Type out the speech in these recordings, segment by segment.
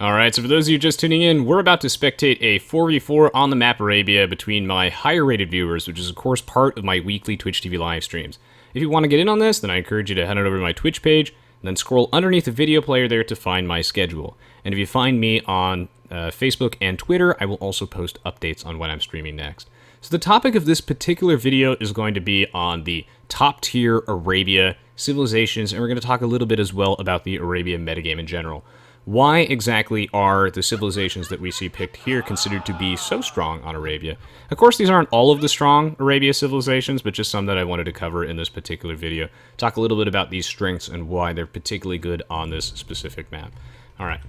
Alright, so for those of you just tuning in, we're about to spectate a 4v4 on the map Arabia between my higher rated viewers, which is of course part of my weekly Twitch TV live streams. If you want to get in on this, then I encourage you to head on over to my Twitch page, and then scroll underneath the video player there to find my schedule. And if you find me on Facebook and Twitter, I will also post updates on when I'm streaming next. So the topic of this particular video is going to be on the top tier Arabia civilizations, and we're going to talk a little bit as well about the Arabia metagame in general. Why exactly are the civilizations that we see picked here considered to be so strong on Arabia? Of course, these aren't all of the strong Arabia civilizations, but just some that I wanted to cover in this particular video. Talk a little bit about these strengths and why they're particularly good on this specific map. Alright.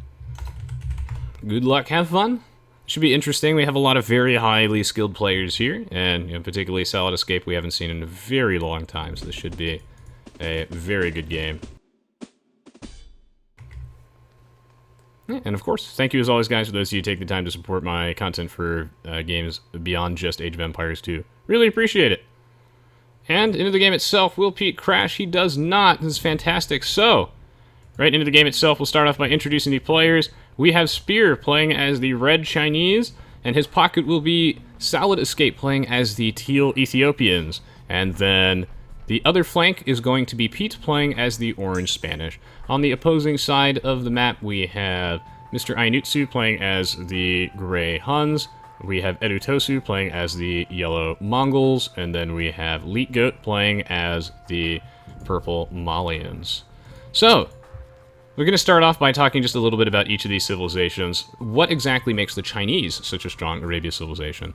Good luck, have fun. Should be interesting. We have a lot of very highly skilled players here, and particularly Salad Escape we haven't seen in a very long time, so this should be a very good game. And of course, thank you as always, guys, for those of you who take the time to support my content for games beyond just Age of Empires 2. Really appreciate it. And into the game itself, will Pete crash? He does not. This is fantastic. So, right into the game itself, we'll start off by introducing the players. We have Spear playing as the Red Chinese, and his pocket will be Salad Escape playing as the Teal Ethiopians. And then the other flank is going to be Pete playing as the Orange Spanish. On the opposing side of the map, we have Mr. Aoe2 playing as the Gray Huns. We have Aoe2 playing as the Yellow Mongols. And then we have Leetgoat playing as the Purple Malians. So, we're going to start off by talking just a little bit about each of these civilizations. What exactly makes the Chinese such a strong Arabia civilization?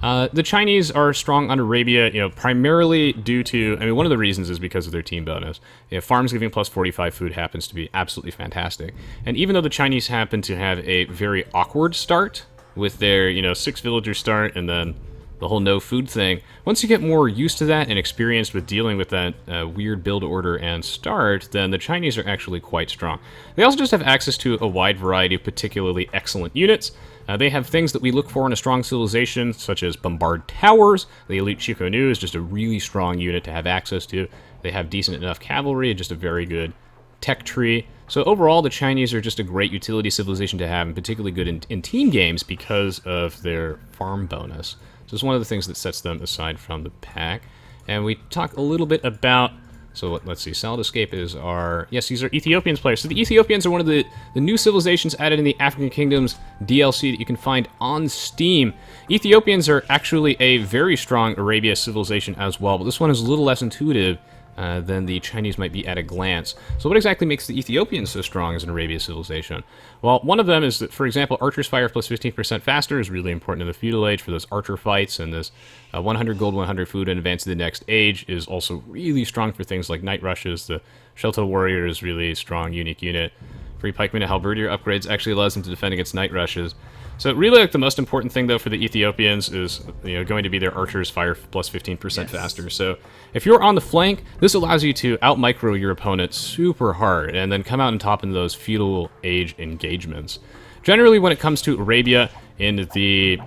The Chinese are strong on Arabia, primarily due to, one of the reasons is because of their team bonus. Farms giving plus 45 food happens to be absolutely fantastic. And even though the Chinese happen to have a very awkward start with their, 6 villager start and then the whole no food thing, once you get more used to that and experienced with dealing with that weird build order and start, then the Chinese are actually quite strong. They also just have access to a wide variety of particularly excellent units. They have things that we look for in a strong civilization, such as Bombard Towers. The Elite Chikonu is just a really strong unit to have access to. They have decent enough cavalry and just a very good tech tree. So overall, the Chinese are just a great utility civilization to have, and particularly good in team games because of their farm bonus. So it's one of the things that sets them aside from the pack. And we talk a little bit about, so let's see, Salad Escape is our, yes, these are Ethiopians players. So the Ethiopians are one of the new civilizations added in the African Kingdoms DLC that you can find on Steam. Ethiopians are actually a very strong Arabia civilization as well, but this one is a little less intuitive than the Chinese might be at a glance. So what exactly makes the Ethiopians so strong as an Arabia civilization? Well, one of them is that, for example, archers fire plus 15% faster is really important in the feudal age for those archer fights, and this 100 gold, 100 food in advance to the next age is also really strong for things like night rushes. The Shelto Warrior is really strong, unique unit. Free pikeman and halberdier upgrades actually allows them to defend against night rushes. So really, the most important thing, though, for the Ethiopians is going to be their archers fire plus 15% faster. So if you're on the flank, this allows you to out-micro your opponent super hard and then come out on top in those feudal age engagements. Generally, when it comes to Arabia, in the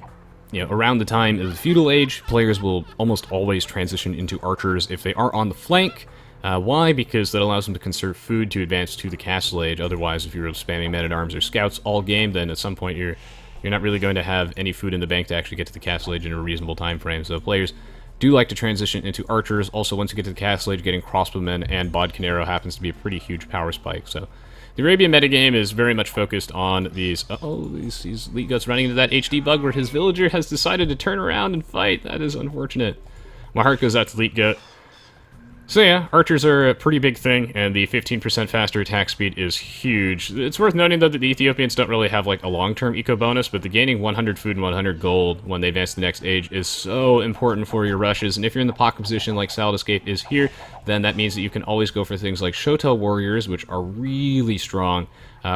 around the time of the feudal age, players will almost always transition into archers if they are on the flank. Why? Because that allows them to conserve food to advance to the castle age. Otherwise, if you're spamming men-at-arms or scouts all game, then at some point you're not really going to have any food in the bank to actually get to the castle age in a reasonable time frame. So players do like to transition into archers. Also, once you get to the castle age, getting crossbowmen and bodkinero happens to be a pretty huge power spike. So the Arabian metagame is very much focused on these... these Leetgoats running into that HD bug where his villager has decided to turn around and fight. That is unfortunate. My heart goes out to Leetgoat. So yeah, archers are a pretty big thing, and the 15% faster attack speed is huge. It's worth noting, though, that the Ethiopians don't really have, a long-term eco bonus, but the gaining 100 food and 100 gold when they advance to the next age is so important for your rushes, and if you're in the pocket position like Salad Escape is here, then that means that you can always go for things like Shotel Warriors, which are really strong,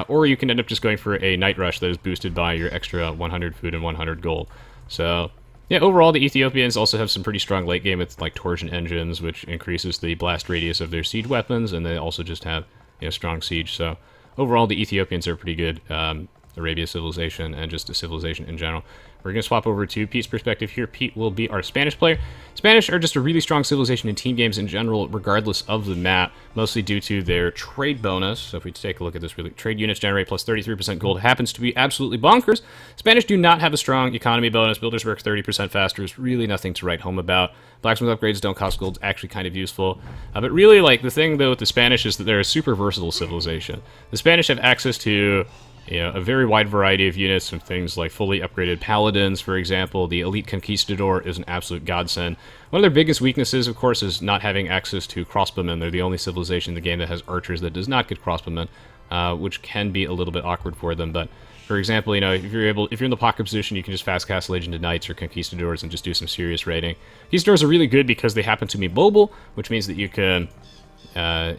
or you can end up just going for a Night Rush that is boosted by your extra 100 food and 100 gold. So yeah, overall, the Ethiopians also have some pretty strong late game with torsion engines, which increases the blast radius of their siege weapons, and they also just have strong siege. So overall, the Ethiopians are pretty good Arabia civilization and just a civilization in general. We're going to swap over to Pete's perspective here. Pete will be our Spanish player. Spanish are just a really strong civilization in team games in general, regardless of the map, mostly due to their trade bonus. So if we take a look at this, really, trade units generate plus 33% gold happens to be absolutely bonkers. Spanish do not have a strong economy bonus. Builders work 30% faster. Is really nothing to write home about. Blacksmith upgrades don't cost gold. It's actually kind of useful. But really, like, the thing, though, with the Spanish is that they're a super versatile civilization. The Spanish have access to a very wide variety of units, from things like fully upgraded paladins, for example. The elite Conquistador is an absolute godsend. One of their biggest weaknesses, of course, is not having access to crossbowmen. They're the only civilization in the game that has archers that does not get crossbowmen, which can be a little bit awkward for them. But for example, if you're in the pocket position, you can just fast cast Legion of Knights or Conquistadors and just do some serious raiding. Conquistadors are really good because they happen to be mobile, which means that you can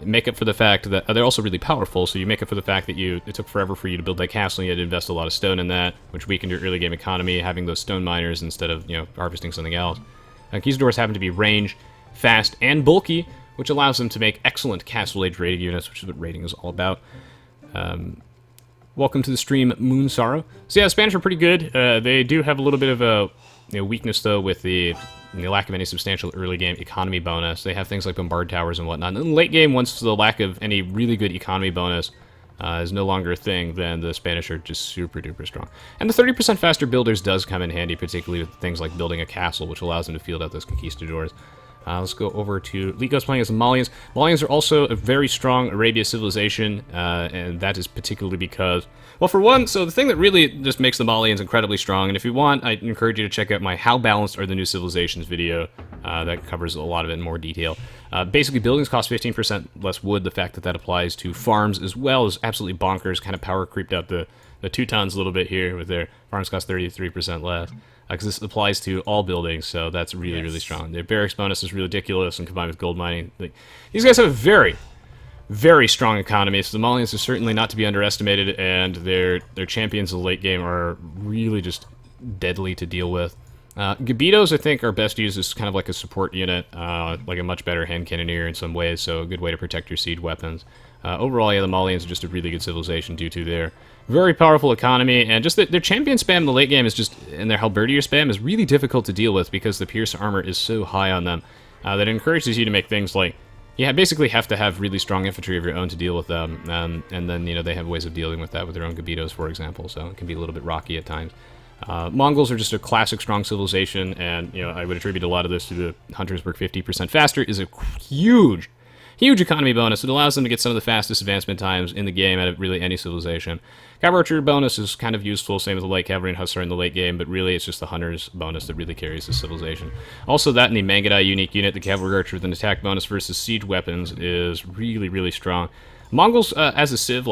make up for the fact that they're also really powerful, so you make up for the fact that it took forever for you to build that castle, and you had to invest a lot of stone in that, which weakened your early game economy, having those stone miners instead of harvesting something else. Conquistadors happen to be range, fast, and bulky, which allows them to make excellent Castle Age raiding units, which is what raiding is all about. Welcome to the stream, Moon Sorrow. So yeah, the Spanish are pretty good. They do have a little bit of a weakness, though, with the lack of any substantial early game economy bonus. They have things like bombard towers and whatnot. In the late game, once the lack of any really good economy bonus is no longer a thing, then the Spanish are just super duper strong. And the 30% faster builders does come in handy, particularly with things like building a castle, which allows them to field out those conquistadors. Let's go over to Ligos playing as the Malians. Malians are also a very strong Arabia civilization, and that is particularly because, well, for one, so the thing that really just makes the Malians incredibly strong, and if you want, I encourage you to check out my How Balanced Are the New Civilizations video that covers a lot of it in more detail. Basically, buildings cost 15% less wood. The fact that that applies to farms as well is absolutely bonkers. Kind of power creeped out the Teutons a little bit here with their farms cost 33% less. Because this applies to all buildings, so that's really, really strong. Their barracks bonus is ridiculous, and combined with gold mining, these guys have a very, very strong economy, so the Malians are certainly not to be underestimated, and their champions in the late game are really just deadly to deal with. Gabitos, I think, are best used as kind of like a support unit, like a much better hand cannoneer in some ways, so a good way to protect your siege weapons. Overall, yeah, the Malians are just a really good civilization due to their very powerful economy, and just their champion spam in the late game is just, and their halberdier spam is really difficult to deal with because the pierce armor is so high on them that it encourages you to make things like, basically have to have really strong infantry of your own to deal with them, and then, they have ways of dealing with that with their own Gabitos, for example, so it can be a little bit rocky at times. Mongols are just a classic strong civilization, and, I would attribute a lot of this to the hunters work 50% faster is a huge economy bonus. It allows them to get some of the fastest advancement times in the game out of really any civilization. Cavalry archer bonus is kind of useful, same with the light cavalry and hussar in the late game, but really it's just the hunter's bonus that really carries the civilization. Also, that in the Mangudai unique unit, the cavalry archer with an attack bonus versus siege weapons is really, really strong. Mongols, as a civ,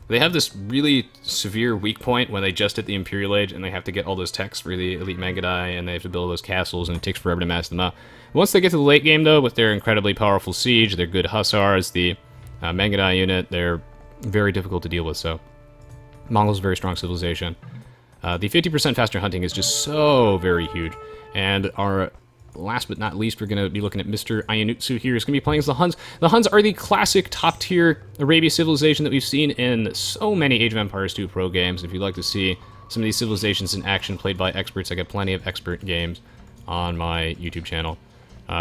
they have this really severe weak point when they just hit the Imperial Age and they have to get all those techs for the elite Mangudai, and they have to build those castles, and it takes forever to mass them up. Once they get to the late game, though, with their incredibly powerful siege, their good hussars, the Mangudai unit, they're very difficult to deal with, so Mongols are a very strong civilization. The 50% faster hunting is just so very huge, and our last but not least, we're going to be looking at Mr. Aoe2 here. He's going to be playing as the Huns. The Huns are the classic top-tier Arabia civilization that we've seen in so many Age of Empires 2 pro games. If you'd like to see some of these civilizations in action played by experts, I got plenty of expert games on my YouTube channel.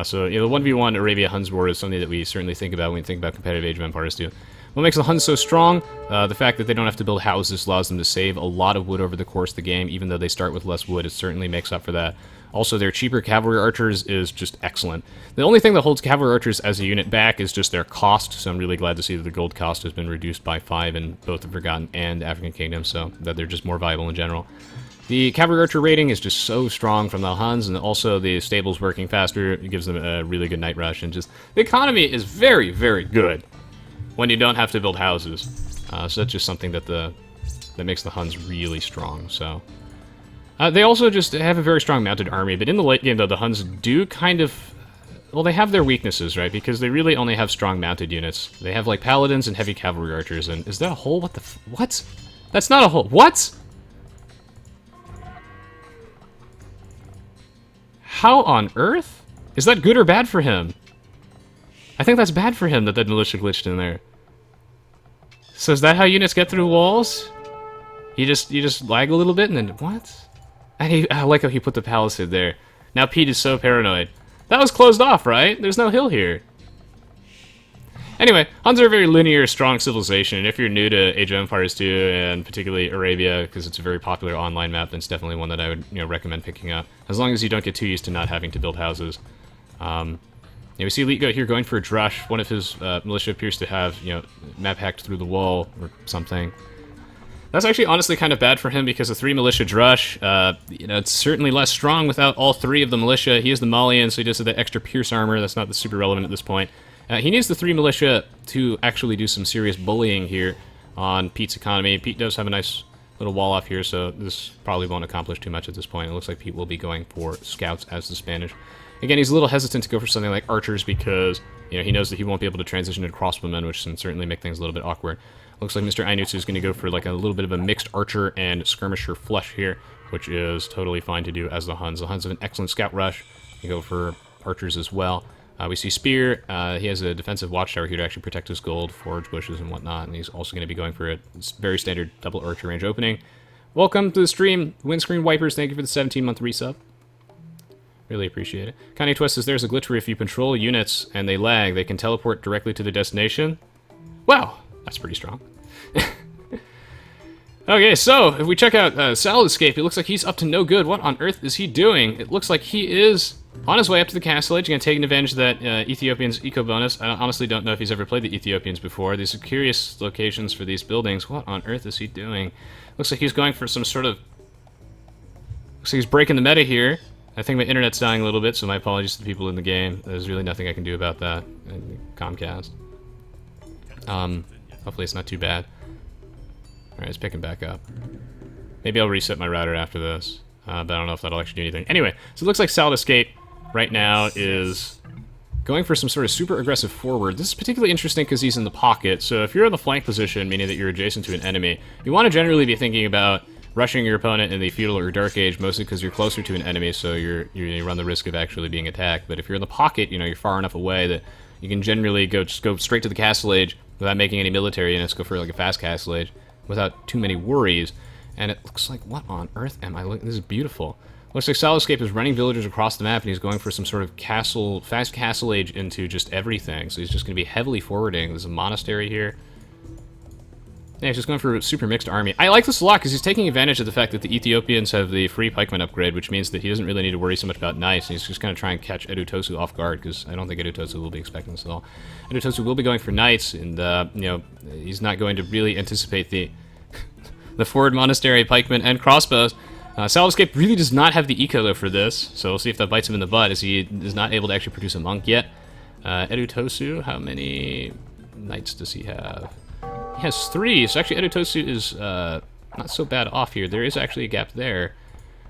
So, the 1v1 Arabia Huns war is something that we certainly think about when we think about competitive Age of Empires 2. What makes the Huns so strong? The fact that they don't have to build houses allows them to save a lot of wood over the course of the game. Even though they start with less wood, it certainly makes up for that. Also, their cheaper cavalry archers is just excellent. The only thing that holds cavalry archers as a unit back is just their cost, so I'm really glad to see that the gold cost has been reduced by 5 in both the Forgotten and African Kingdoms, so that they're just more viable in general. The cavalry archer rating is just so strong from the Huns, and also the stables working faster. It gives them a really good night rush, and just the economy is very, very good when you don't have to build houses. So that's just something that makes the Huns really strong. So they also just have a very strong mounted army, but in the late game, though, the Huns do kind of, well, they have their weaknesses, right? Because they really only have strong mounted units. They have like paladins and heavy cavalry archers. And is that a hole? What the? What? That's not a hole. What? How on earth? Is that good or bad for him? I think that's bad for him that militia glitched in there. So is that how units get through walls? You just lag a little bit and then what? I like how he put the palisade there. Now Pete is so paranoid. That was closed off, right? There's no hill here. Anyway, Huns are a very linear, strong civilization, and if you're new to Age of Empires 2, and particularly Arabia, because it's a very popular online map, then it's definitely one that I would recommend picking up, as long as you don't get too used to not having to build houses. We see Elite Goat here going for a drush. One of his militia appears to have, map hacked through the wall or something. That's actually honestly kind of bad for him because the 3 militia drush, it's certainly less strong without all 3 of the militia. He is the Malian, so he does have that extra pierce armor. That's not super relevant at this point. He needs the 3 militia to actually do some serious bullying here on Pete's economy. Pete does have a nice little wall off here, so this probably won't accomplish too much at this point. It looks like Pete will be going for scouts as the Spanish. Again, he's a little hesitant to go for something like archers because he knows that he won't be able to transition into crossbowmen, which can certainly make things a little bit awkward. Looks like Mr. Aoe2 is going to go for like a little bit of a mixed archer and skirmisher flush here, which is totally fine to do as the Huns. The Huns have an excellent scout rush. You go for archers as well. We see Spear. He has a defensive watchtower here to actually protect his gold, forage bushes, and whatnot. And he's also going to be going for a very standard double archer range opening. Welcome to the stream, Windscreen Wipers. Thank you for the 17-month resub. Really appreciate it. Kanye Twist says there's a glitch where if you control units and they lag, they can teleport directly to their destination. Wow, that's pretty strong. Okay, so if we check out Salad Escape, it looks like he's up to no good. What on earth is he doing? It looks like he is on his way up to the castle edge, again, taking advantage of that Ethiopians eco bonus. I honestly don't know if he's ever played the Ethiopians before. These are curious locations for these buildings. What on earth is he doing? Looks like he's going for some sort of... Looks like he's breaking the meta here. I think my internet's dying a little bit, so my apologies to the people in the game. There's really nothing I can do about that. Comcast. Hopefully it's not too bad. Alright, it's picking back up. Maybe I'll reset my router after this, but I don't know if that'll actually do anything. Anyway, so it looks like Salad Escape right now is going for some sort of super aggressive forward. This is particularly interesting because he's in the pocket, so if you're in the flank position, meaning that you're adjacent to an enemy, you want to generally be thinking about rushing your opponent in the Feudal or Dark Age, mostly because you're closer to an enemy, so you run the risk of actually being attacked. But if you're in the pocket, you're far enough away that you can generally just go straight to the Castle Age without making any military units, go for like a fast Castle Age without too many worries. And it looks like, what on earth am I looking? This is beautiful. Looks like Salad Escape is running villagers across the map, and he's going for some sort of fast Castle Age into just everything. So he's just going to be heavily forwarding. There's a monastery here. Yeah, he's just going for a super mixed army. I like this a lot because he's taking advantage of the fact that the Ethiopians have the free pikeman upgrade, which means that he doesn't really need to worry so much about knights, and he's just going to try and catch Aoe2 off guard, because I don't think Aoe2 will be expecting this at all. Aoe2 will be going for knights, and, he's not going to really anticipate the forward monastery, pikemen, and crossbows. Salad Escape really does not have the eco, though, for this, so we'll see if that bites him in the butt, as he is not able to actually produce a monk yet. Aoe2, how many knights does he have? He has 3, so actually Aoe2 is not so bad off here. There is actually a gap there.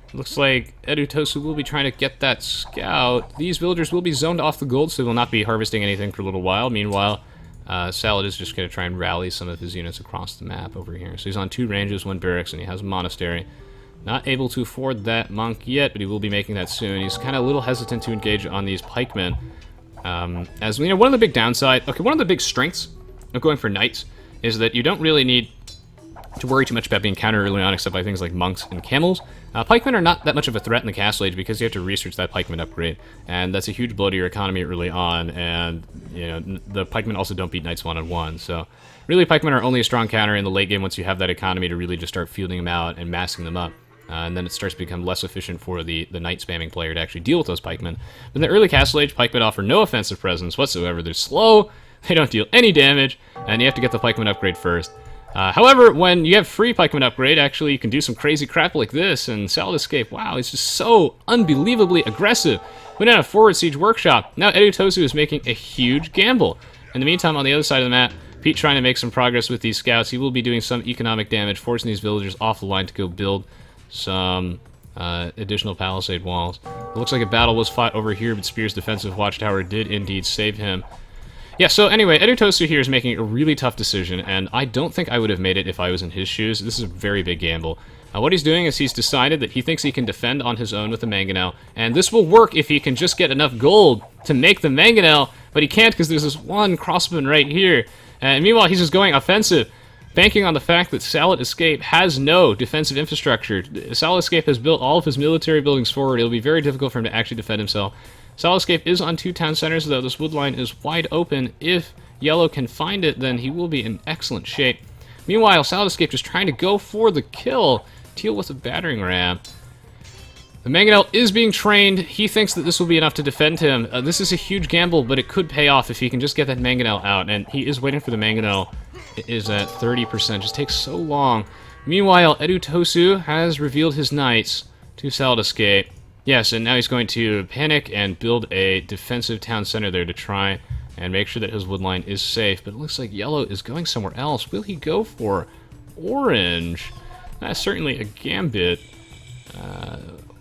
It looks like Aoe2 will be trying to get that scout. These villagers will be zoned off the gold, so they will not be harvesting anything for a little while. Meanwhile, Salad is just going to try and rally some of his units across the map over here. So he's on 2 ranges, 1 barracks, and he has a monastery. Not able to afford that monk yet, but he will be making that soon. He's kind of a little hesitant to engage on these pikemen. As one of the big one of the big strengths of going for knights is that you don't really need to worry too much about being countered early on, except by things like monks and camels. Pikemen are not that much of a threat in the Castle Age because you have to research that pikeman upgrade, and that's a huge blow to your economy early on, and the pikemen also don't beat knights one-on-one, so really pikemen are only a strong counter in the late game once you have that economy to really just start fielding them out and massing them up. And then it starts to become less efficient for the knight spamming player to actually deal with those pikemen. But in the early Castle Age, pikemen offer no offensive presence whatsoever. They're slow, they don't deal any damage, and you have to get the pikeman upgrade first. However, when you have free pikeman upgrade, actually you can do some crazy crap like this, and Salad Escape, wow, he's just so unbelievably aggressive. Went on a forward siege workshop. Now Aoe2 is making a huge gamble. In the meantime, on the other side of the map, Pete trying to make some progress with these scouts. He will be doing some economic damage, forcing these villagers off the line to go build some additional palisade walls. It looks like a battle was fought over here, but Spear's defensive watchtower did indeed save him. Yeah, so anyway, Aoe2 here is making a really tough decision, and I don't think I would have made it if I was in his shoes. This is a very big gamble. What he's doing is he's decided that he thinks he can defend on his own with the mangonel, and this will work if he can just get enough gold to make the mangonel, but he can't because there's this one crossbowman right here. And meanwhile, he's just going offensive. banking on the fact that Salad Escape has no defensive infrastructure. Salad Escape has built all of his military buildings forward. It'll be very difficult for him to actually defend himself. Salad Escape is on 2 town centers, though this wood line is wide open. If Yellow can find it, then he will be in excellent shape. Meanwhile, Salad Escape just trying to go for the kill. Teal with a battering ram. The Mangonel is being trained. He thinks that this will be enough to defend him. This is a huge gamble, but it could pay off if he can just get that Mangonel out. And he is waiting for the Mangonel. It is at 30%. Just takes so long. Meanwhile, Aoe2 has revealed his knights to Salad Escape. Yes, and now he's going to panic and build a defensive town center there to try and make sure that his wood line is safe. But it looks like Yellow is going somewhere else. Will he go for Orange? That's certainly a gambit.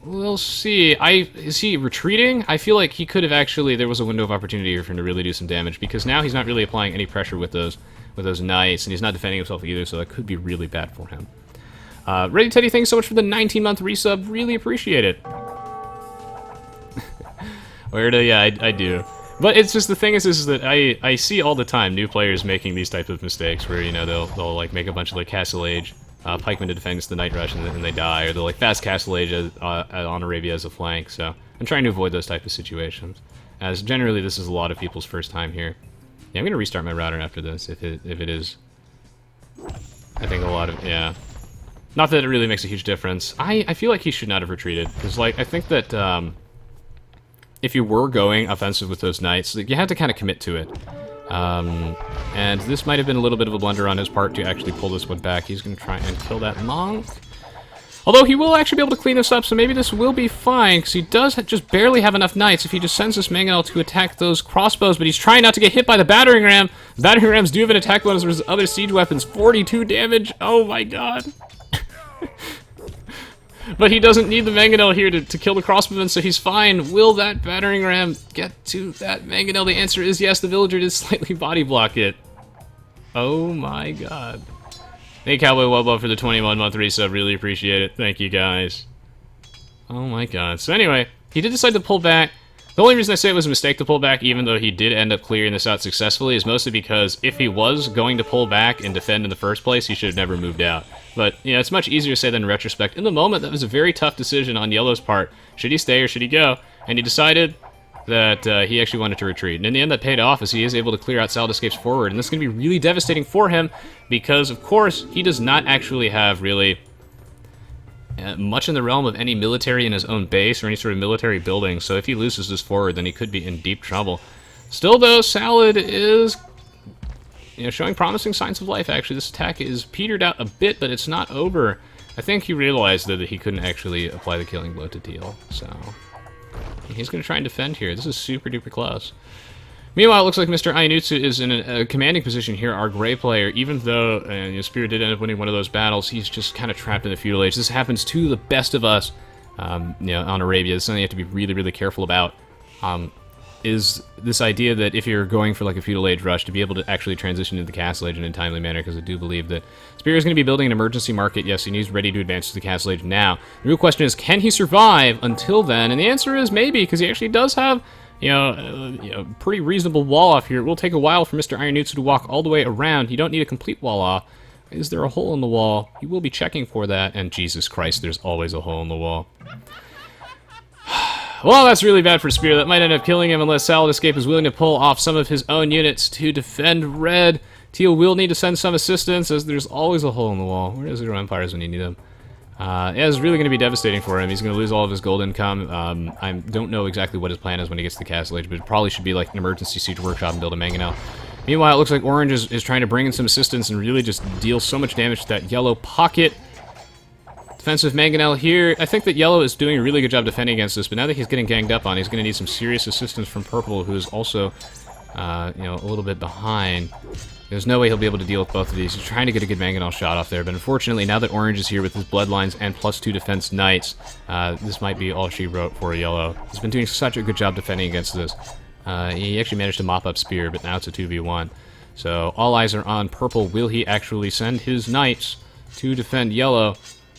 We'll see. Is he retreating? I feel like he could have actually... There was a window of opportunity here for him to really do some damage, because now he's not really applying any pressure with those knights, and he's not defending himself either, so that could be really bad for him. Ready Teddy, thanks so much for the 19-month resub. Really appreciate it. Yeah, I do. But it's just, the thing is that I see all the time new players making these type of mistakes where, you know, they'll like make a bunch of like Castle Age pikemen to defend against the Night Rush, and then they die, or they'll like fast Castle Age on Arabia as a flank. So I'm trying to avoid those type of situations, as generally this is a lot of people's first time here. Yeah, I'm gonna restart my router after this if it is. I think a lot of, yeah. Not that it really makes a huge difference. I feel like he should not have retreated, because like I think that if you were going offensive with those knights, like, you had to kind of commit to it. And this might have been a little bit of a blunder on his part to actually pull this one back. He's going to try and kill that monk. Although he will actually be able to clean this up, so maybe this will be fine, because he does just barely have enough knights if he just sends this Mangonel to attack those crossbows, but he's trying not to get hit by the battering ram. The battering rams do have an attack bonus versus other siege weapons. 42 damage. Oh my god. But he doesn't need the Mangonel here to kill the crossbowmen, so he's fine. Will that battering ram get to that Mangonel? The answer is yes. The villager did slightly body block it. Oh my god. Thank Cowboy Wubbo for the 21-month resub. Really appreciate it. Thank you, guys. Oh my god. So anyway, he did decide to pull back. The only reason I say it was a mistake to pull back, even though he did end up clearing this out successfully, is mostly because if he was going to pull back and defend in the first place, he should have never moved out. But, you know, it's much easier to say than in retrospect. In the moment, that was a very tough decision on Yellow's part. Should he stay or should he go? And he decided that he actually wanted to retreat. And in the end, that paid off, as he is able to clear out Salad Escape's forward. And this is going to be really devastating for him, because, of course, he does not actually have really much in the realm of any military in his own base or any sort of military building. So if he loses this forward, then he could be in deep trouble. Still, though, Salad is, you know, showing promising signs of life, actually. This attack is petered out a bit, but it's not over. I think he realized that he couldn't actually apply the killing blow to Teal, so he's going to try and defend here. This is super duper close. Meanwhile, it looks like Mr. Aoe2 is in a commanding position here, our gray player. Even though Spear did end up winning one of those battles, he's just kind of trapped in the feudal age. This happens to the best of us, you know, on Arabia. This is something you have to be really, really careful about. Is this idea that if you're going for like a feudal age rush, to be able to actually transition into the castle age in a timely manner, because I do believe that Spear is going to be building an emergency market. Yes, and he's ready to advance to the castle age now. The real question is, can he survive until then? And the answer is maybe, because he actually does have, you know, pretty reasonable wall off here. It will take a while for Mr. Aoe2 to walk all the way around. You don't need a complete wall off. Is there a hole in the wall? He will be checking for that, and Jesus Christ, there's always a hole in the wall. Well, that's really bad for Spear. That might end up killing him unless Salad Escape is willing to pull off some of his own units to defend red. Teal will need to send some assistance, as there's always a hole in the wall. Where is Zero Empires when you need them? Yeah, it's really going to be devastating for him. He's going to lose all of his gold income. I don't know exactly what his plan is when he gets to the Castle Age, but it probably should be like an emergency siege workshop and build a Mangonel. Meanwhile, it looks like Orange is trying to bring in some assistance and really just deal so much damage to that yellow pocket. Defensive Mangonel here. I think that Yellow is doing a really good job defending against this, but now that he's getting ganged up on, he's going to need some serious assistance from Purple, who is also, you know, a little bit behind. There's no way he'll be able to deal with both of these. He's trying to get a good Mangonel shot off there, but unfortunately, now that Orange is here with his Bloodlines and +2 defense Knights, this might be all she wrote for Yellow. He's been doing such a good job defending against this. He actually managed to mop up Spear, but now it's a 2v1. So all eyes are on Purple. Will he actually send his Knights to defend Yellow?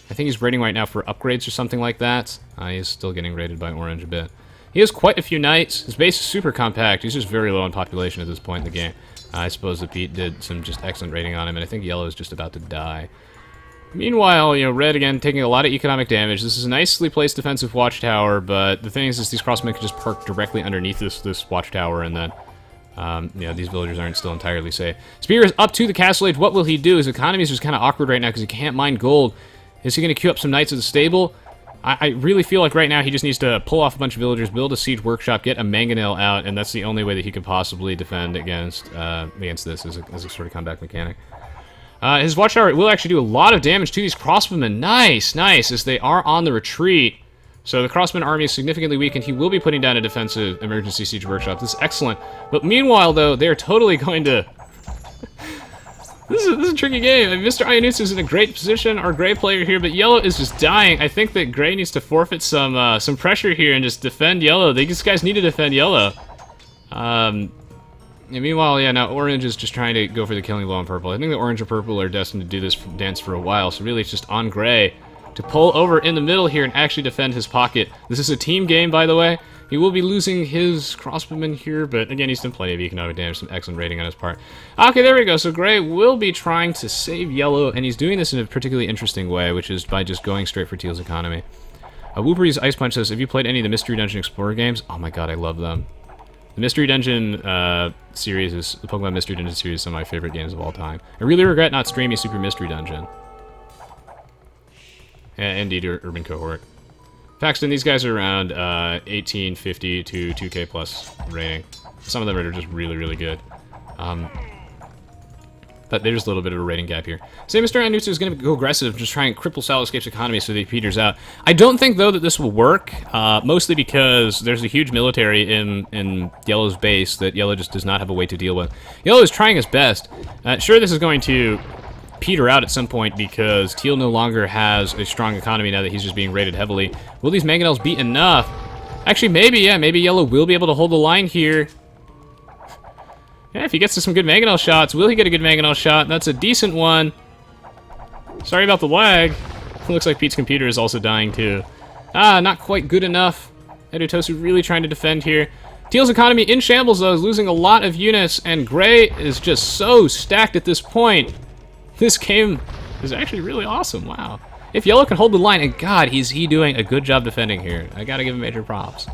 I think he's raiding right now for upgrades or something like that. He's still getting raided by Orange a bit. He has quite a few Knights. His base is super compact. He's just very low in population at this point in the game. I suppose that Pete did some just excellent raiding on him, and I think yellow is just about to die. Meanwhile, you know, red, again, taking a lot of economic damage. This is a nicely placed defensive watchtower, but the thing is these crossmen can just park directly underneath this watchtower, and then, you know, these villagers aren't still entirely safe. Spear is up to the castle age. What will he do? His economy is just kind of awkward right now because he can't mine gold. Is he going to queue up some knights at the stable? I really feel like right now he just needs to pull off a bunch of villagers, build a siege workshop, get a mangonel out, and that's the only way that he could possibly defend against this as a sort of comeback mechanic. His watchtower will actually do a lot of damage to these crossbowmen. Nice, nice, as they are on the retreat. So the crossman army is significantly weakened. He will be putting down a defensive emergency siege workshop. This is excellent. But meanwhile, though, they're totally going to... This is a tricky game. I mean, Mr. Aoe2 is in a great position, our gray player here, but yellow is just dying. I think that gray needs to forfeit some pressure here and just defend yellow. These guys need to defend yellow. And meanwhile, yeah, now orange is just trying to go for the killing blow on purple. I think the orange or purple are destined to do this dance for a while, so really it's just on gray to pull over in the middle here and actually defend his pocket. This is a team game, by the way. He will be losing his crossbowmen here, but again, he's done plenty of economic damage, some excellent raiding on his part. Okay, there we go. So gray will be trying to save yellow, and he's doing this in a particularly interesting way, which is by just going straight for teal's economy. Whoopery's Ice Punch says, have you played any of the Mystery Dungeon Explorer games? Oh my god, I love them. The Mystery Dungeon series is, the Pokemon Mystery Dungeon series is some of my favorite games of all time. I really regret not streaming Super Mystery Dungeon. Yeah, indeed, Urban Cohort. Paxton, these guys are around 1850 to 2k plus rating. Some of them are just really, really good. But there's a little bit of a rating gap here. So Mr. Aoe2 is going to go aggressive, just try and cripple Sallow Escape's economy so that he peters out. I don't think, though, that this will work, mostly because there's a huge military in Yellow's base that Yellow just does not have a way to deal with. Yellow is trying his best. Sure, this is going to peter out at some point because teal no longer has a strong economy now that he's just being raided heavily. Will these mangonels be enough? Actually, maybe, yeah, maybe yellow will be able to hold the line here. Yeah, if he gets to some good mangonel shots, will he get a good mangonel shot? That's a decent one. Sorry about the lag. Looks like Pete's computer is also dying too. Ah, not quite good enough. Aoe2 really trying to defend here. Teal's economy in shambles, though, is losing a lot of units, and gray is just so stacked at this point. This game is actually really awesome, wow. If yellow can hold the line, and god, he doing a good job defending here. I gotta give him major props.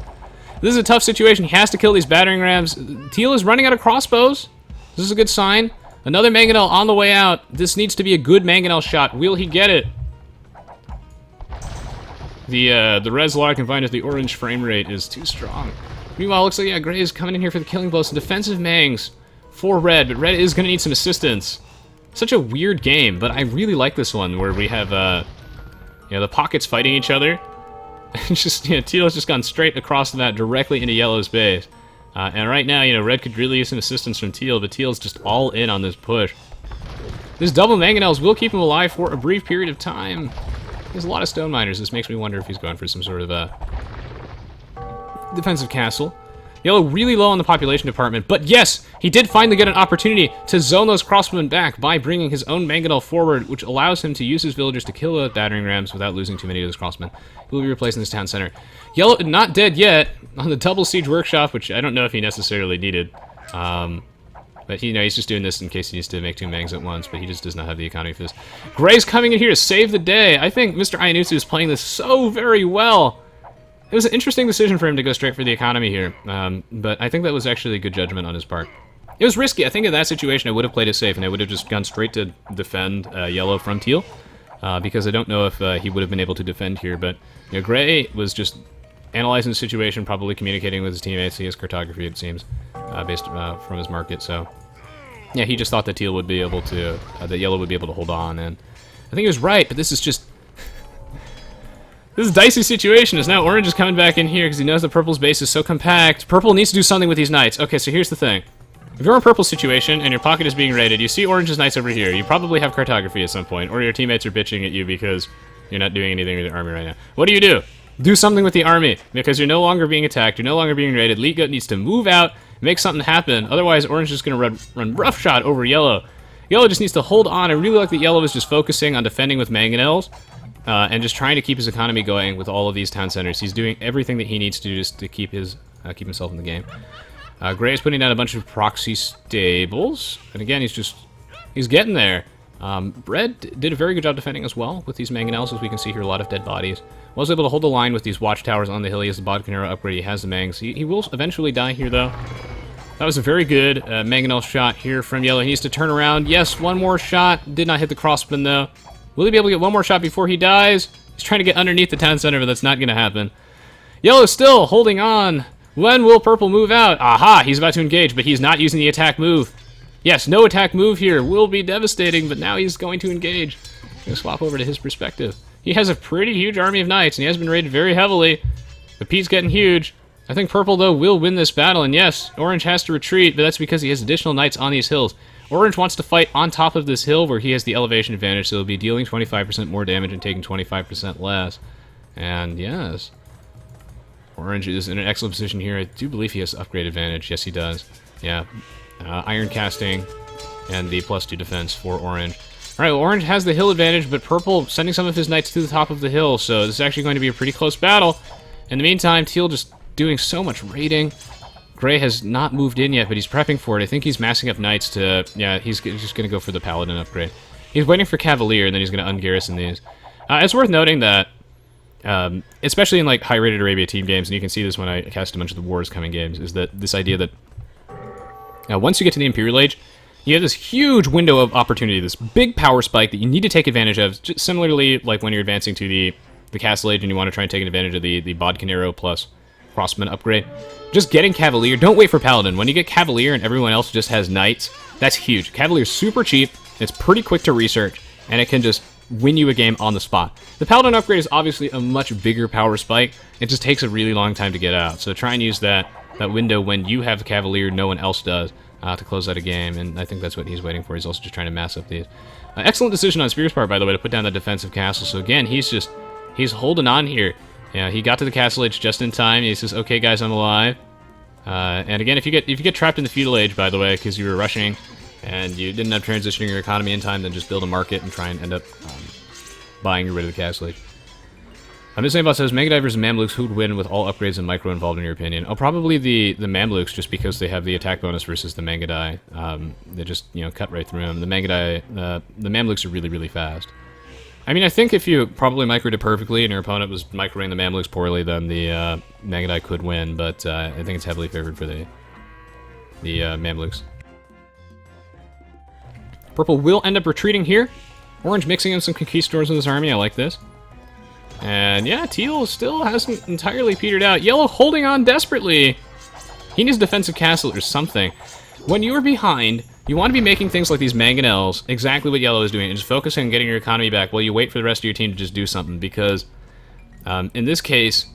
This is a tough situation. He has to kill these battering rams. Teal is running out of crossbows. This is a good sign. Another mangonel on the way out. This needs to be a good mangonel shot. Will he get it? The res lag combined with the orange frame rate is too strong. Meanwhile, it looks like, yeah, gray is coming in here for the killing blow. Some defensive mangs for red, but red is gonna need some assistance. Such a weird game, but I really like this one where we have, you know, the pockets fighting each other. Just, you know, Teal's just gone straight across the map directly into yellow's base. And right now, you know, red could really use some assistance from Teal, but Teal's just all in on this push. This double mangonels will keep him alive for a brief period of time. There's a lot of stone miners. This makes me wonder if he's going for some sort of a defensive castle. Yellow really low on the population department, but yes, he did finally get an opportunity to zone those crossbowmen back by bringing his own mangonel forward, which allows him to use his villagers to kill the battering rams without losing too many of those crossmen. He will be replacing this town center. Yellow not dead yet on the double siege workshop, which I don't know if he necessarily needed. But you know, he's just doing this in case he needs to make two mangs at once, but he just does not have the economy for this. Gray's coming in here to save the day. I think Mr. Aoe2 is playing this so very well. It was an interesting decision for him to go straight for the economy here, but I think that was actually a good judgment on his part. It was risky. I think in that situation I would have played it safe, and I would have just gone straight to defend yellow from teal, because I don't know if he would have been able to defend here, but you know, gray was just analyzing the situation, probably communicating with his teammates. He has cartography, it seems, based from his market, so yeah, he just thought that teal would be able to, that yellow would be able to hold on, and I think he was right, but this is just... This is a dicey situation, as now orange is coming back in here because he knows that purple's base is so compact. Purple needs to do something with these knights. Okay, so here's the thing. If you're in a purple situation and your pocket is being raided, you see orange's knights over here. You probably have cartography at some point, or your teammates are bitching at you because you're not doing anything with your army right now. What do? Do something with the army, because you're no longer being attacked, you're no longer being raided. Leetgoat needs to move out, make something happen, otherwise orange is going to run roughshod over yellow. Yellow just needs to hold on. I really like that yellow is just focusing on defending with mangonels. And just trying to keep his economy going with all of these town centers. He's doing everything that he needs to do just to keep his keep himself in the game. Gray is putting down a bunch of proxy stables. And again, he's getting there. Red did a very good job defending as well with these mangonels, as we can see here, a lot of dead bodies. Was able to hold the line with these watchtowers on the hill. He has the Bodkinero upgrade, he has the Mangs. He will eventually die here, though. That was a very good mangonel shot here from Yellow. He needs to turn around. Yes, one more shot. Did not hit the crossbin, though. Will he be able to get one more shot before he dies? He's trying to get underneath the town center, but that's not going to happen. Yellow still holding on. When will Purple move out? Aha, he's about to engage, but he's not using the attack move. Yes, no attack move here. Will be devastating, but now he's going to engage. I'm going to swap over to his perspective. He has a pretty huge army of knights, and he has been raided very heavily. But Pete's getting huge. I think Purple, though, will win this battle, and yes, Orange has to retreat, but that's because he has additional knights on these hills. Orange wants to fight on top of this hill where he has the elevation advantage, so he'll be dealing 25% more damage and taking 25% less. And yes, Orange is in an excellent position here. I do believe he has upgrade advantage. Yes, he does. Yeah, iron casting and the +2 defense for Orange. Alright, well, Orange has the hill advantage, but Purple sending some of his knights to the top of the hill, so this is actually going to be a pretty close battle. In the meantime, Teal just doing so much raiding. Gray has not moved in yet, but he's prepping for it. I think he's massing up knights to... Yeah, he's just going to go for the Paladin upgrade. He's waiting for Cavalier, and then he's going to ungarrison these. It's worth noting that, especially in like high-rated Arabia team games, and you can see this when I cast a bunch of the Wars coming games, is that this idea that once you get to the Imperial Age, you have this huge window of opportunity, this big power spike that you need to take advantage of, just similarly like when you're advancing to the Castle Age and you want to try and take advantage of the Bodkinero plus Crossman upgrade. Just getting Cavalier, don't wait for Paladin. When you get Cavalier and everyone else just has Knights, that's huge. Cavalier's super cheap, it's pretty quick to research, and it can just win you a game on the spot. The Paladin upgrade is obviously a much bigger power spike, it just takes a really long time to get out, so try and use that window when you have Cavalier, no one else does. To close out a game, and I think that's what he's waiting for. He's also just trying to mass up these. Excellent decision on Spear's part, by the way, to put down the defensive castle. So again, he's holding on here. Yeah, he got to the castle age just in time. He says, "Okay, guys, I'm alive." And again, if you get trapped in the feudal age, by the way, because you were rushing and you didn't have transitioning your economy in time, then just build a market and try and end up buying your way to the castle age. I'm just saying about says Mangadivers and Mamluks, who would win with all upgrades and micro involved in your opinion? Oh, probably the Mamluks, just because they have the attack bonus versus the Mangadai. They just, cut right through them. The Mangadai, the Mamluks are really, really fast. I mean, I think if you probably microed it perfectly and your opponent was microing the Mamluks poorly, then the Mangadai could win, but I think it's heavily favored for the Mamluks. Purple will end up retreating here. Orange mixing in some Conquistadors in his army, I like this. And yeah, Teal still hasn't entirely petered out. Yellow holding on desperately. He needs a defensive castle or something. When you are behind, you want to be making things like these mangonels, exactly what Yellow is doing, and just focusing on getting your economy back while you wait for the rest of your team to just do something, because in this case,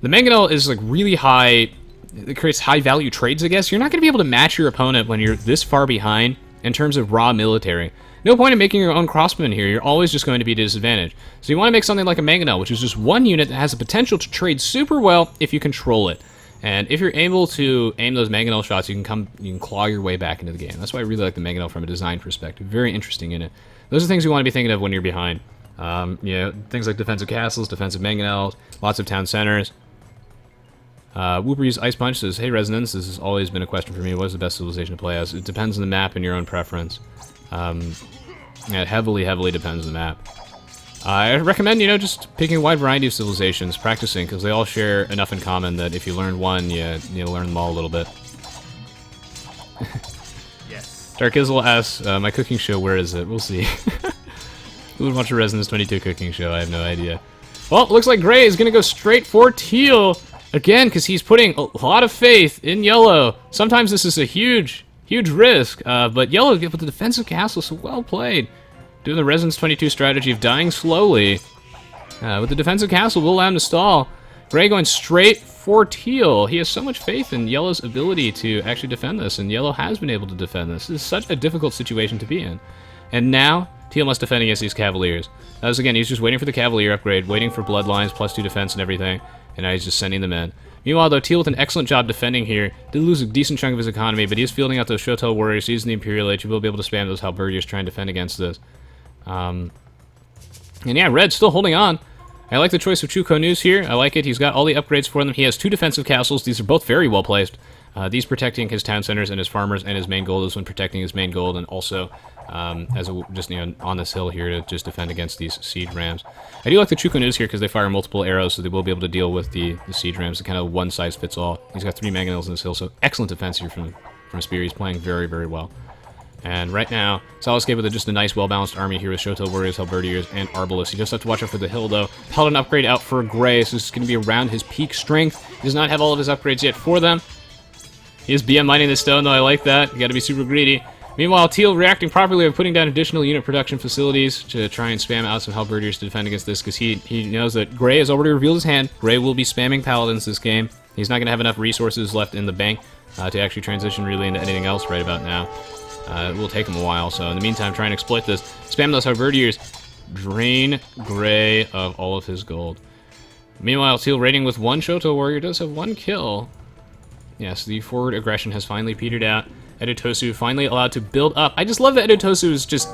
the mangonel is like really high, it creates high value trades, I guess. You're not going to be able to match your opponent when you're this far behind in terms of raw military. No point in making your own crossman here, you're always just going to be disadvantaged. So you want to make something like a mangonel, which is just one unit that has the potential to trade super well if you control it. And if you're able to aim those mangonel shots, you can claw your way back into the game. That's why I really like the mangonel from a design perspective. Very interesting in it. Those are things you want to be thinking of when you're behind. Things like defensive castles, defensive mangonels, lots of town centers. Whooper used Ice Punch says, "Hey Resonance, this has always been a question for me. What is the best civilization to play as?" It depends on the map and your own preference. It heavily depends on the map. I recommend, just picking a wide variety of civilizations, practicing, because they all share enough in common that if you learn one, you learn them all a little bit. Yes. Dark Izzle asks, my cooking show, where is it? We'll see. Who would watch a Resonance 22 cooking show? I have no idea. Well, it looks like Gray is going to go straight for Teal, again, because he's putting a lot of faith in Yellow. Sometimes this is a huge risk, but Yellow with the defensive castle, so well played. Doing the Resonance 22 strategy of dying slowly. With the defensive castle, will allow him to stall. Gray going straight for Teal. He has so much faith in Yellow's ability to actually defend this, and Yellow has been able to defend this. This is such a difficult situation to be in. And now, Teal must defend against these Cavaliers. As again, he's just waiting for the Cavalier upgrade, waiting for Bloodlines, +2 defense and everything, and now he's just sending them in. Meanwhile, though, Teal with an excellent job defending here. Did lose a decent chunk of his economy, but he's fielding out those Shotel warriors, using the Imperial Age. He will be able to spam those Halberdiers trying to defend against this. And yeah, Red still holding on. I like the choice of Chuko News here. I like it. He's got all the upgrades for them. He has 2 defensive castles. These are both very well placed. These protecting his town centers and his farmers and his main gold is when protecting his main gold, and also just on this hill here to just defend against these siege rams. I do like the Chukunus here because they fire multiple arrows, so they will be able to deal with the siege rams. It's kind of one size fits all. He's got 3 mangonels in this hill, so excellent defense here from Spear. He's playing very, very well. And right now, Salascape with just a nice, well-balanced army here with Shoto Warriors, Halberdiers, and Arbalists. He does have to watch out for the hill, though. Paladin upgrade out for Gray, so this is going to be around his peak strength. He does not have all of his upgrades yet for them. He is BM mining the stone, though. I like that. You got to be super greedy. Meanwhile, Teal reacting properly by putting down additional unit production facilities to try and spam out some Halberdiers to defend against this, because he knows that Gray has already revealed his hand. Gray will be spamming Paladins this game. He's not going to have enough resources left in the bank to actually transition really into anything else right about now. It will take him a while, so in the meantime, try and exploit this. Spam those Halberdiers. Drain Gray of all of his gold. Meanwhile, Teal raiding with 1 Shoto Warrior does have 1 kill. Yes, the forward aggression has finally petered out. Aoe2 finally allowed to build up. I just love that Aoe2 is just...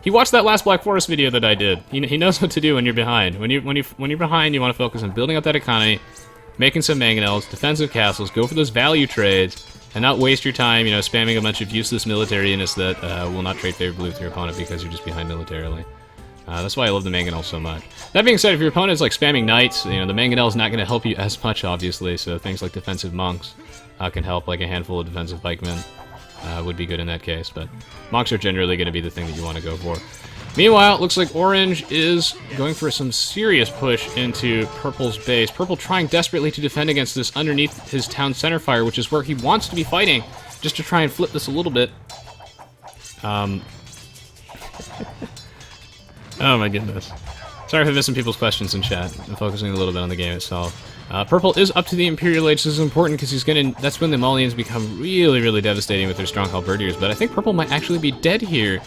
He watched that last Black Forest video that I did. He knows what to do when you're behind. When you're behind, you want to focus on building up that economy, making some mangonels, defensive castles, go for those value trades, and not waste your time, spamming a bunch of useless military units that will not trade favorably with your opponent because you're just behind militarily. That's why I love the mangonel so much. That being said, if your opponent is like spamming knights, the mangonel is not going to help you as much, obviously. So things like defensive monks can help, like a handful of defensive pikemen would be good in that case. But monks are generally going to be the thing that you want to go for. Meanwhile, it looks like Orange is going for some serious push into Purple's base. Purple trying desperately to defend against this underneath his town center fire, which is where he wants to be fighting, just to try and flip this a little bit. Oh my goodness. Sorry for missing people's questions in chat. I'm focusing a little bit on the game itself. Purple is up to the Imperial Age. This is important because that's when the Malians become really, really devastating with their strong Halberdiers. But I think Purple might actually be dead here.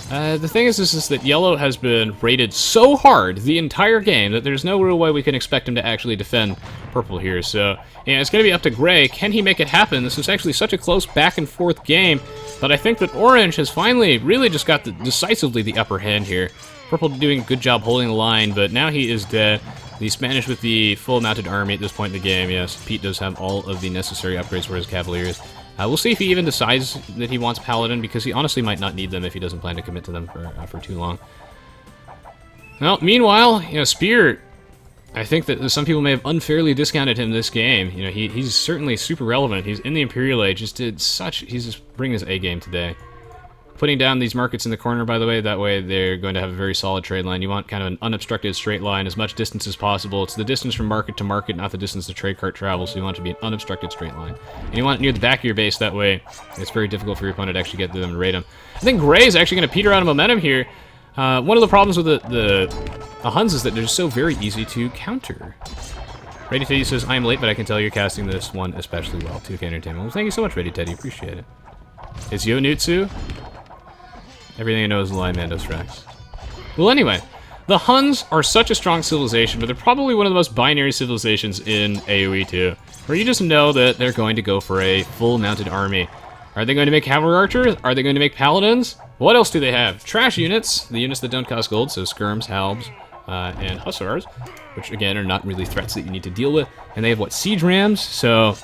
The thing is that Yellow has been raided so hard the entire game that there's no real way we can expect him to actually defend Purple here. So, yeah, it's going to be up to Gray. Can he make it happen? This is actually such a close back and forth game, but I think that Orange has finally really just got decisively the upper hand here. Purple doing a good job holding the line, but now he is dead. The Spanish with the full mounted army at this point in the game. Yes, Pete does have all of the necessary upgrades for his Cavaliers. We'll see if he even decides that he wants Paladin, because he honestly might not need them if he doesn't plan to commit to them for too long. Well, meanwhile, Spear, I think that some people may have unfairly discounted him this game. He's certainly super relevant. He's in the Imperial Age. He's just bringing his A game today. Putting down these markets in the corner, by the way, that way they're going to have a very solid trade line. You want kind of an unobstructed straight line, as much distance as possible. It's the distance from market to market, not the distance the trade cart travels, so you want it to be an unobstructed straight line. And you want it near the back of your base, that way it's very difficult for your opponent to actually get to them and raid them. I think Gray is actually going to peter out of momentum here. One of the problems with the Huns is that they're so very easy to counter. Ready Teddy says, I am late, but I can tell you're casting this one especially well. 2K Entertainment. Well, thank you so much, Ready Teddy. Appreciate it. It's Yonutsu. Everything I know is a lie, Mandos Rex. Well, anyway, the Huns are such a strong civilization, but they're probably one of the most binary civilizations in Aoe2, where you just know that they're going to go for a full mounted army. Are they going to make cavalry archers? Are they going to make paladins? What else do they have? Trash units, the units that don't cost gold, so skirms, halbs, and hussars, which again are not really threats that you need to deal with. And they have siege rams, so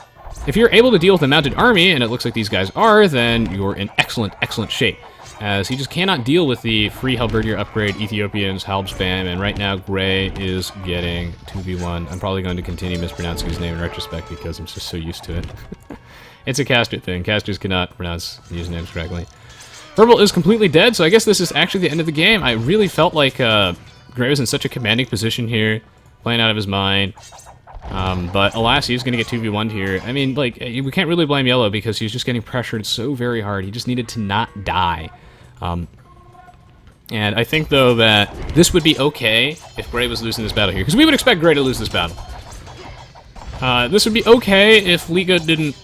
if you're able to deal with a mounted army, and it looks like these guys are, then you're in excellent, excellent shape. As he just cannot deal with the free Halberdier upgrade, Ethiopians, halb spam, and right now Gray is getting 2v1. I'm probably going to continue mispronouncing his name in retrospect because I'm just so used to it. It's a caster thing. Casters cannot pronounce usernames correctly. Purple is completely dead, so I guess this is actually the end of the game. I really felt like Gray was in such a commanding position here, playing out of his mind. But alas, he's going to get 2v1'd here. I mean, we can't really blame Yellow because he's just getting pressured so very hard. He just needed to not die. And I think, though, that this would be okay if Gray was losing this battle here, because we would expect Gray to lose this battle. This would be okay if Liko didn't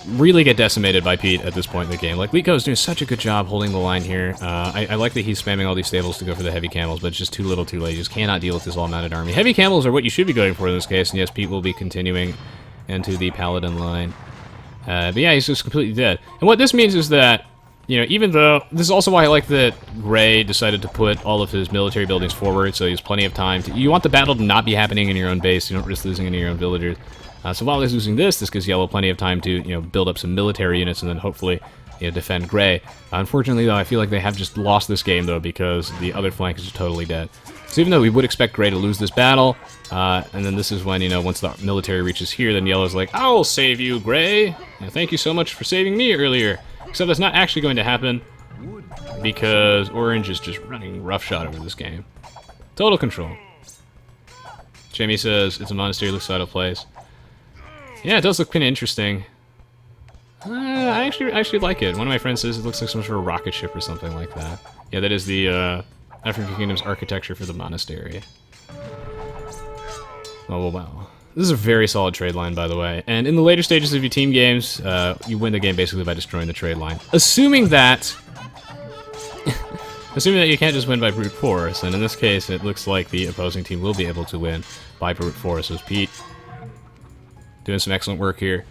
really get decimated by Pete at this point in the game. Liko is doing such a good job holding the line here. I like that he's spamming all these stables to go for the heavy camels, but it's just too little too late. You just cannot deal with this all-mounted army. Heavy camels are what you should be going for in this case, and yes, Pete will be continuing into the paladin line. But yeah, he's just completely dead. And what this means is that, even though... This is also why I like that Gray decided to put all of his military buildings forward, so he has plenty of time to... You want the battle to not be happening in your own base. You don't risk losing any of your own villagers. So while he's using this gives Yellow plenty of time to, you know, build up some military units and then hopefully, you know, defend Gray. Unfortunately, though, I feel like they have just lost this game, though, because the other flank is just totally dead. So even though we would expect Gray to lose this battle, and then this is when, you know, once the military reaches here, then Yellow's like, I'll save you, Gray! Thank you so much for saving me earlier. Except that's not actually going to happen, because Orange is just running roughshod over this game. Total control. Jamie says, it's a monastery, looks out of place. Yeah, it does look kind of interesting. I actually like it. One of my friends says it looks like some sort of rocket ship or something like that. Yeah, that is the African Kingdom's architecture for the monastery. Oh, wow. This is a very solid trade line, by the way. And in the later stages of your team games, you win the game basically by destroying the trade line. Assuming that... assuming that you can't just win by brute force, and in this case, it looks like the opposing team will be able to win by brute force. So Pete doing some excellent work here.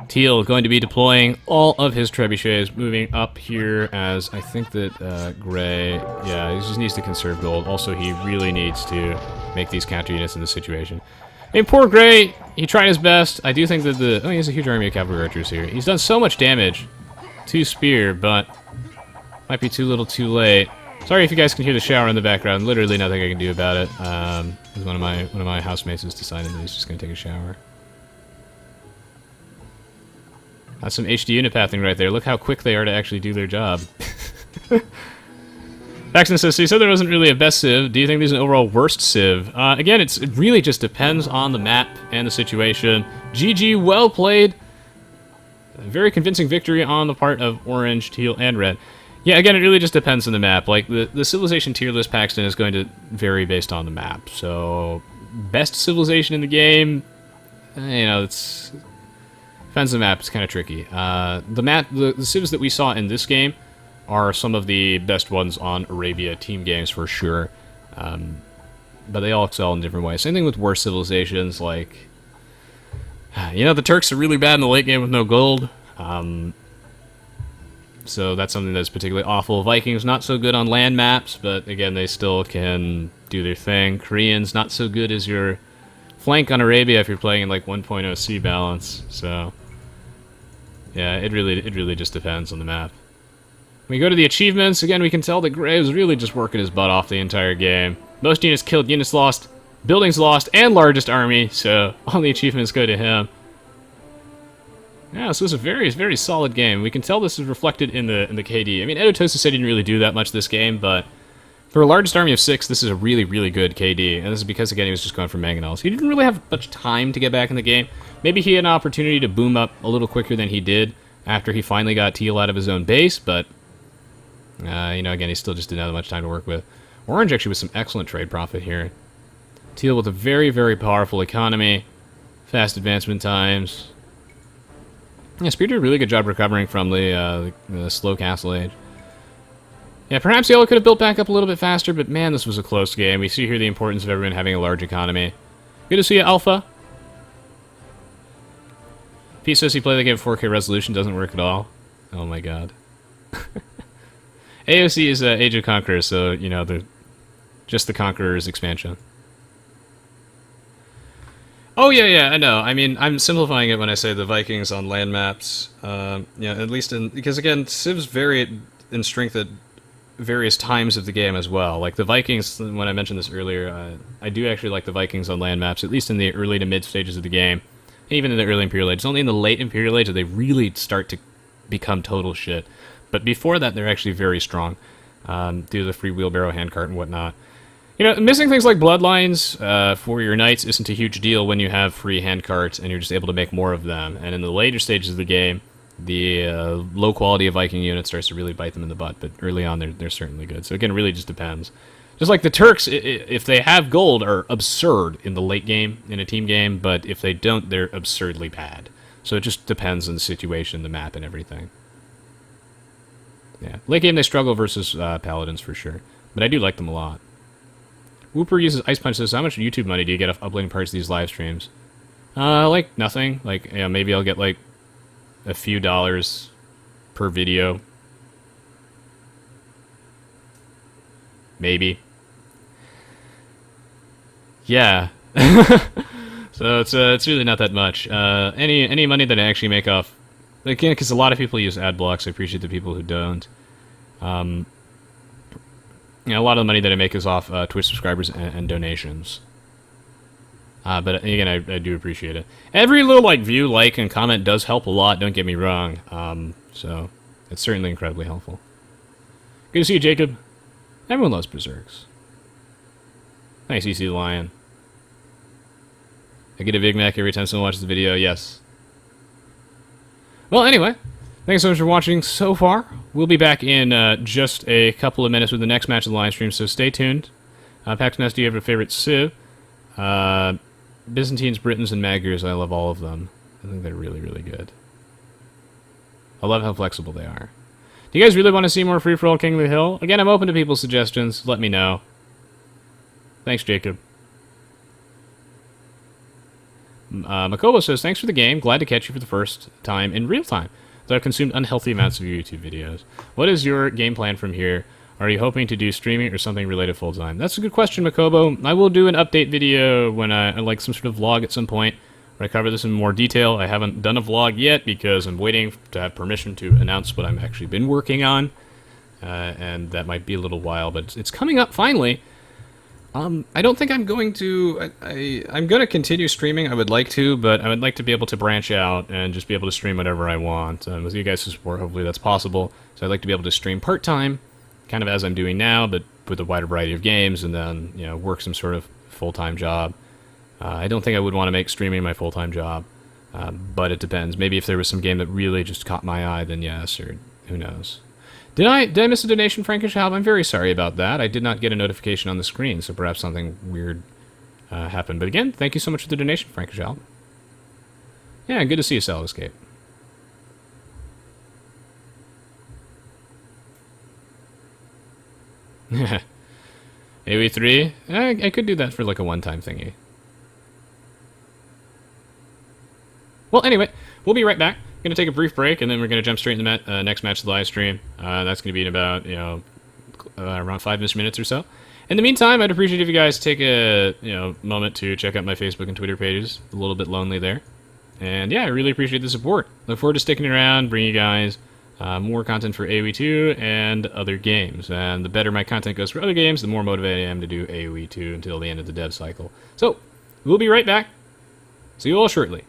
Teal going to be deploying all of his trebuchets, moving up here as I think that Gray, yeah, he just needs to conserve gold. Also, he really needs to make these counter units in this situation. Hey, poor Gray, he tried his best. I do think that he has a huge army of cavalry archers here. He's done so much damage to Spear, but might be too little too late. Sorry if you guys can hear the shower in the background. Literally nothing I can do about it. One of my housemates has decided that he's just going to take a shower. That's some HD unit pathing right there. Look how quick they are to actually do their job. Paxton says, so you said there wasn't really a best civ. Do you think there's an overall worst civ? Again, it really just depends on the map and the situation. GG, well played. A very convincing victory on the part of Orange, Teal, and Red. Yeah, again, it really just depends on the map. Like, the civilization tier list, Paxton, is going to vary based on the map. So, best civilization in the game, you know, it's... depends on the map, it's kind of tricky. The civs that we saw in this game are some of the best ones on Arabia team games for sure. But they all excel in different ways. Same thing with worse civilizations, like... you know, the Turks are really bad in the late game with no gold. So that's something that's particularly awful. Vikings, not so good on land maps, but again, they still can do their thing. Koreans, not so good as your flank on Arabia if you're playing in like 1.0 C balance. So... yeah, it really just depends on the map. When we go to the achievements, again, we can tell that Graves really just working his butt off the entire game. Most units killed, units lost, buildings lost, and largest army, so all the achievements go to him. Yeah, so it's a very, very solid game. We can tell this is reflected in the KD. I mean, Aoe2 said he didn't really do that much this game, but for a largest army of 6, this is a really, really good KD. And this is because, again, he was just going for mangonels. He didn't really have much time to get back in the game. Maybe he had an opportunity to boom up a little quicker than he did after he finally got Teal out of his own base, but, you know, again, he still just didn't have much time to work with. Orange actually with some excellent trade profit here. Teal with a very, very powerful economy, fast advancement times. Yeah, Spear did a really good job recovering from the slow castle age. Yeah, perhaps Yellow could have built back up a little bit faster, but man, this was a close game. We see here the importance of everyone having a large economy. Good to see you, Alpha. Pete says he played the game 4K resolution, doesn't work at all. Oh my god. AOC is Age of Conquerors, so, you know, just the Conquerors expansion. Oh, yeah, I know. I mean, I'm simplifying it when I say the Vikings on land maps. Yeah, at least because, again, civs vary in strength at various times of the game as well. Like, the Vikings, when I mentioned this earlier, I do actually like the Vikings on land maps, at least in the early to mid stages of the game. Even in the early Imperial Age. It's only in the late Imperial Age that they really start to become total shit. But before that, they're actually very strong, due to the free wheelbarrow, handcart, and whatnot. You know, missing things like bloodlines for your knights isn't a huge deal when you have free handcarts and you're just able to make more of them. And in the later stages of the game, the low quality of Viking units starts to really bite them in the butt. But early on, they're certainly good. So again, it really just depends. Just like the Turks, if they have gold, are absurd in the late game, in a team game, but if they don't, they're absurdly bad. So it just depends on the situation, the map, and everything. Yeah, late game they struggle versus Paladins for sure, but I do like them a lot. Whooper uses Ice Punch, says, how much YouTube money do you get off uploading parts of these live streams? Like nothing. Like, yeah, maybe I'll get like a few dollars per video. Maybe. Yeah. So it's really not that much. Any money that I actually make off, again, because a lot of people use ad blocks. I appreciate the people who don't. A lot of the money that I make is off Twitch subscribers and donations. But again, I do appreciate it. Every little view, like, and comment does help a lot. Don't get me wrong. So it's certainly incredibly helpful. Good to see you, Jacob. Everyone loves Berserks. Nice, EC the Lion. I get a Big Mac every time someone watches the video. Yes. Well, anyway, thanks so much for watching so far. We'll be back in just a couple of minutes with the next match of the live stream, so stay tuned. Paxton, do you have a favorite civ? Byzantines, Britons, and Magyars, I love all of them. I think they're really, really good. I love how flexible they are. Do you guys really want to see more free-for-all King of the Hill? Again, I'm open to people's suggestions. Let me know. Thanks, Jacob. Makobo says, thanks for the game. Glad to catch you for the first time in real time, though I've consumed unhealthy amounts of your YouTube videos. What is your game plan from here? Are you hoping to do streaming or something related full-time? That's a good question, Makobo. I will do an update video when I like some sort of vlog at some point where I cover this in more detail. I haven't done a vlog yet because I'm waiting to have permission to announce what I've actually been working on. And that might be a little while, but it's coming up finally. I don't think I'm going to... I'm going to continue streaming. I would like to, but I would like to be able to branch out and just be able to stream whatever I want. With you guys' support, hopefully that's possible. So I'd like to be able to stream part-time, kind of as I'm doing now, but with a wider variety of games, and then, work some sort of full-time job. I don't think I would want to make streaming my full-time job, but it depends. Maybe if there was some game that really just caught my eye, then yes, or who knows. Did I miss a donation, Frankish Halb? I'm very sorry about that. I did not get a notification on the screen, so perhaps something weird happened. But again, thank you so much for the donation, Frankish Halb. Yeah, good to see you, Cell Escape. Aoe2? I could do that for like a one-time thingy. Well, anyway, we'll be right back. Going to take a brief break, and then we're going to jump straight into the next match of the live stream. That's going to be in about, around 5 minutes or so. In the meantime, I'd appreciate if you guys take a, moment to check out my Facebook and Twitter pages. A little bit lonely there. And yeah, I really appreciate the support. Look forward to sticking around, bringing you guys more content for Aoe2 and other games. And the better my content goes for other games, the more motivated I am to do Aoe2 until the end of the dev cycle. So, we'll be right back. See you all shortly.